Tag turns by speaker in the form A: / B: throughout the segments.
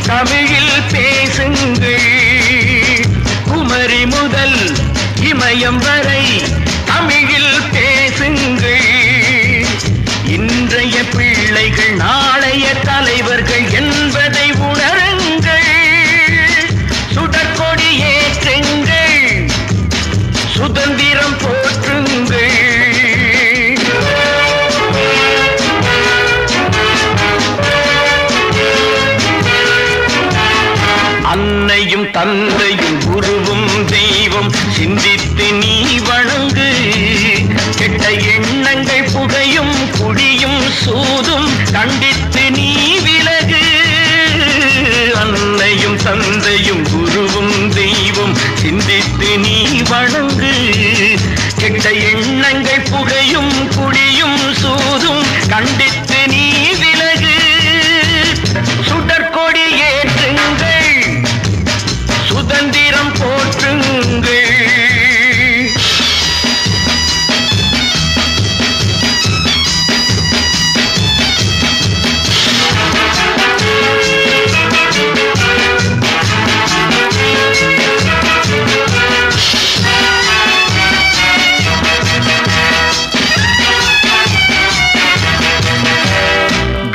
A: தமிழில் பேசுங்கள். குமரி முதல் இமயம் வரை தமிழில் பேசுங்கள். இன்றைய பிள்ளைகள் நாளைய தலைவர்கள் என்பதை உணருங்கள். சுடற்கொடி ஏற்றுங்கள், சுதந்திரம் போற்றுங்கள். அன்னையும் தந்தையும் குருவும் தெய்வம் சிந்தித்து நீ வணங்கு. கெட்ட எண்ணங்கள் புகையும் குடியும் சூதும் கண்டித்து நீ விலகு. அன்னையும் தந்தையும் குருவும் தெய்வம் சிந்தித்து நீ வணங்கு. கெட்ட எண்ணங்கள் புகையும் குடியும் சூதும் கண்டித்து நீ விலகு. சுடற்கொடி ஏற்றுங்கள், சுதந்திரம் போற்றுங்கள்.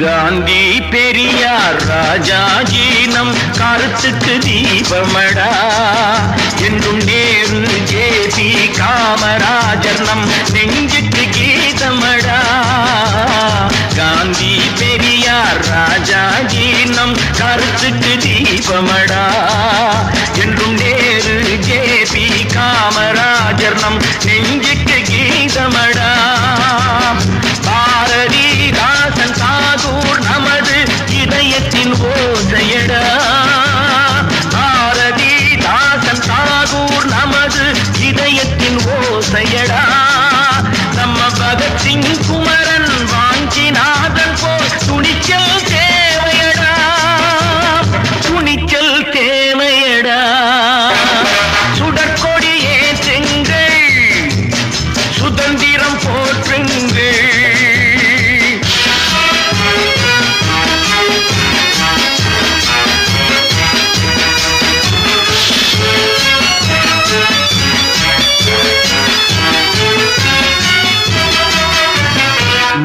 A: காந்தி பெரியார் ராஜாஜி நம் கருத்துக்கு தீபமடா. என்றும் நேரு ஜேபி காமராஜர் நம் நெஞ்சுக்கு கீதமடா. காந்தி பெரியார் ராஜாஜி நம் கருத்துக்கு தீபமடா. என்றும் நேரு ஜேபி காமராஜர் நம் நெஞ்சுக்கு கீதமடா. பாரதிதாசன் சாதூர் நமது இதயத்தின் ஓசையடா. பாரதிதாசன் சாதூர் நமது இதயத்தின் ஓசையடா. நம்ம பகத்சிங் குமரன் வாஞ்சிநாதன் போல் துணிச்சல் தேவையடா. துணிச்சல் தேவையடா. சுடற்கொடி ஏற்றுங்கள், சுதந்திரம் போற்றுங்கள்.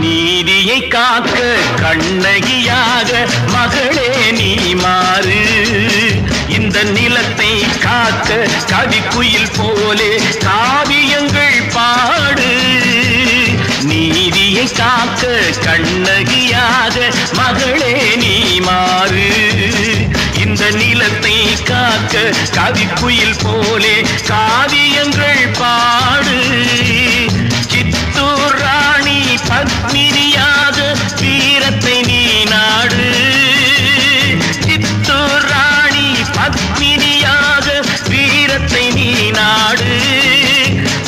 A: நீதியை காக்க கண்ணகியாக மகளே நீ மாறு. இந்த நிலத்தை காக்க கவிக்குயில் போலே காவியங்கள் பாடு. நீதியை காக்க கண்ணகியாக மகளே நீ மாறு. இந்த நிலத்தை காக்க கவிக்குயில் போலே காவியங்கள் பாடு. சித்தூர் ராணி பத்மினியாக வீரத்தை நீ நாடு. சித்தூர் ராணி பத்மினியாக வீரத்தை நீ நாடு.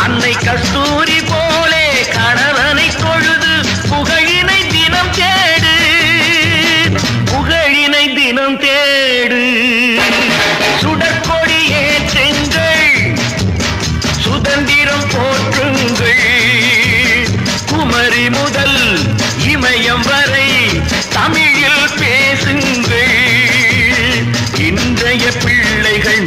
A: அன்னை கஸ்தூரி போலே கணவனை தொழுது புகழினை தினம் தேடு. புகழினை தினம் தேடு. சுடற்கொடி ஏற்றுங்கள், சுதந்திரம் போற்றுங்கள். குமரி முதல் இமயம் வரை தமிழில் பேசுங்கள். இன்றைய பிள்ளைகள்